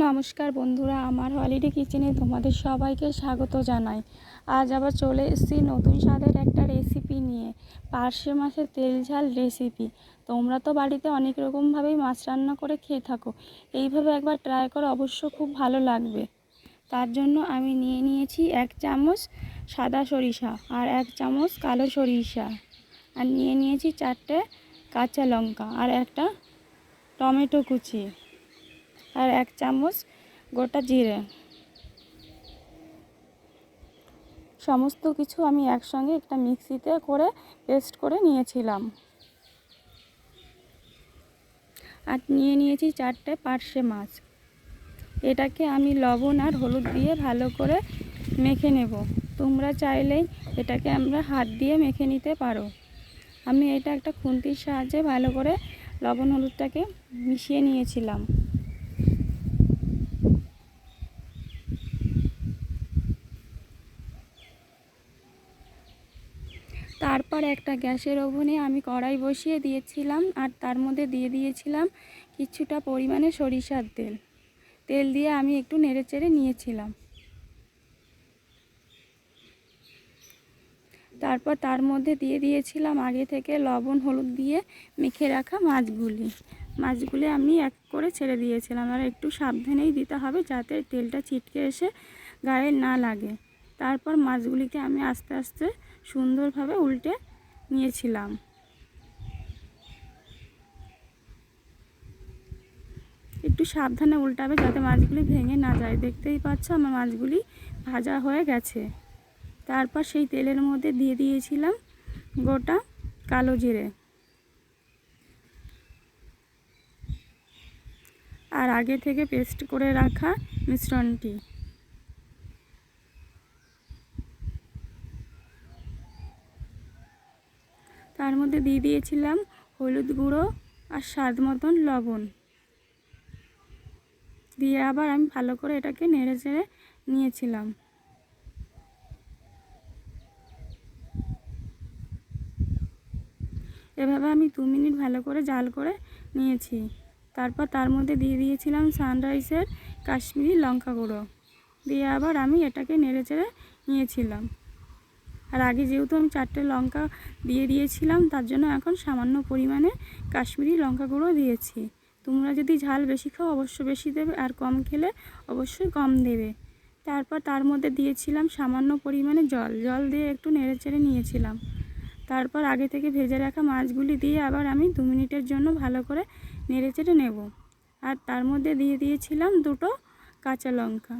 নমস্কার বন্ধুরা, আমার হলিডে কিচেনে তোমাদের সবাইকে স্বাগত জানাই। আজ আবার চলে এসেছি নতুন স্বাদের একটা রেসিপি নিয়ে, পার্শে মাছের তেল ঝাল রেসিপি। তোমরা তো বাড়িতে অনেক রকমভাবেই মাছ রান্না করে খেয়ে থাকো, এইভাবে একবার ট্রাই করো, অবশ্য খুব ভালো লাগবে। তার জন্য আমি নিয়ে নিয়েছি 1 চামচ সাদা সরিষা আর 1 চামচ কালো সরিষা, আর নিয়ে নিয়েছি 4টে কাঁচা লঙ্কা আর একটা টমেটো কুচি আর 1 চামচ গোটা জিরে। সমস্ত কিছু আমি একসঙ্গে একটা মিক্সিতে করে পেস্ট করে নিয়েছিলাম। আর নিয়ে নিয়েছি 4টে পার্শে মাছ। এটাকে আমি লবণ আর হলুদ দিয়ে ভালো করে মেখে নেব। তোমরা চাইলেই এটাকে আমরা হাত দিয়ে মেখে নিতে পারো। আমি এটা একটা খুন্তির সাহায্যে ভালো করে লবণ হলুদটাকে মিশিয়ে নিয়েছিলাম। তারপর একটা গ্যাসের ওভেনে আমি কড়াই বসিয়ে দিয়েছিলাম, আর তার মধ্যে দিয়ে দিয়েছিলাম কিছুটা পরিমাণে সরিষার তেল। তেল দিয়ে আমি একটু নেড়েচেড়ে নিয়েছিলাম। তারপর তার মধ্যে দিয়ে দিয়েছিলাম আগে থেকে লবণ হলুদ দিয়ে মেখে রাখা মাছগুলি আমি এক করে ছেড়ে দিয়েছিলাম। আর একটু সাবধানেই দিতে হবে যাতে তেলটা ছিটকে এসে গায়ে না লাগে। তারপর মাছগুলিকে আমি আস্তে আস্তে সুন্দরভাবে উল্টে নিয়েছিলাম। একটু সাবধানে উল্টাবে যাতে মাছগুলি ভেঙে না যায়। দেখতেই পাচ্ছ আমার মাছগুলি ভাজা হয়ে গেছে। তারপর সেই তেলের মধ্যে দিয়ে দিয়েছিলাম গোটা কালো জিরে আর আগে থেকে পেস্ট করে রাখা মিশ্রণটি। তার মধ্যে দিয়ে দিয়েছিলাম হলুদ গুঁড়ো আর স্বাদ মতন লবণ দিয়ে আবার আমি ভালো করে এটাকে নেড়ে চেড়ে নিয়েছিলাম। এভাবে আমি 2 মিনিট ভালো করে জাল করে নিয়েছি। তারপর তার মধ্যে দিয়ে দিয়েছিলাম সানরাইজের কাশ্মীরি লঙ্কা গুঁড়ো দিয়ে আবার আমি এটাকে নেড়ে চেড়ে নিয়েছিলাম। আর আগে যেহেতু আমি 4টে লঙ্কা দিয়ে দিয়েছিলাম, তার জন্য এখন সামান্য পরিমাণে কাশ্মীরি লঙ্কা গুঁড়ো দিয়েছি। তোমরা যদি ঝাল বেশি খাও অবশ্যই বেশি দেবে, আর কম খেলে অবশ্যই কম দেবে। তারপর তার মধ্যে দিয়েছিলাম সামান্য পরিমাণে জল দিয়ে একটু নেড়ে চেড়ে নিয়েছিলাম। তারপর আগে থেকে ভেজে রাখা মাছগুলি দিয়ে আবার আমি 2 মিনিটের জন্য ভালো করে নেড়ে চেড়ে নেব। আর তার মধ্যে দিয়ে দিয়েছিলাম 2টো কাঁচা লঙ্কা।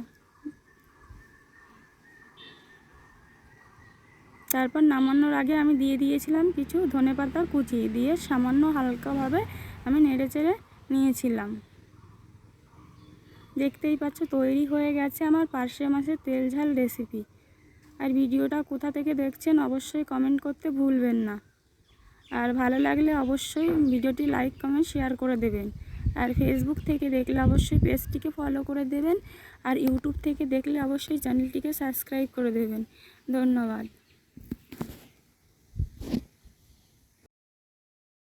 তারপর নামানোর আগে আমি দিয়ে দিয়েছিলাম কিছু ধনেপাতার কুচি দিয়ে সামান্য হালকাভাবে আমি নেড়ে চেড়ে নিয়েছিলাম। দেখতেই পাচ্ছ তৈরি হয়ে গেছে আমার পার্শে মাছের তেল ঝাল রেসিপি। আর ভিডিওটা কোথা থেকে দেখছেন অবশ্যই কমেন্ট করতে ভুলবেন না। আর ভালো লাগলে অবশ্যই ভিডিওটি লাইক কমেন্ট শেয়ার করে দেবেন। আর ফেসবুক থেকে দেখলে অবশ্যই পেজটিকে ফলো করে দেবেন। আর ইউটিউব থেকে দেখলে অবশ্যই চ্যানেলটিকে সাবস্ক্রাইব করে দেবেন। ধন্যবাদ।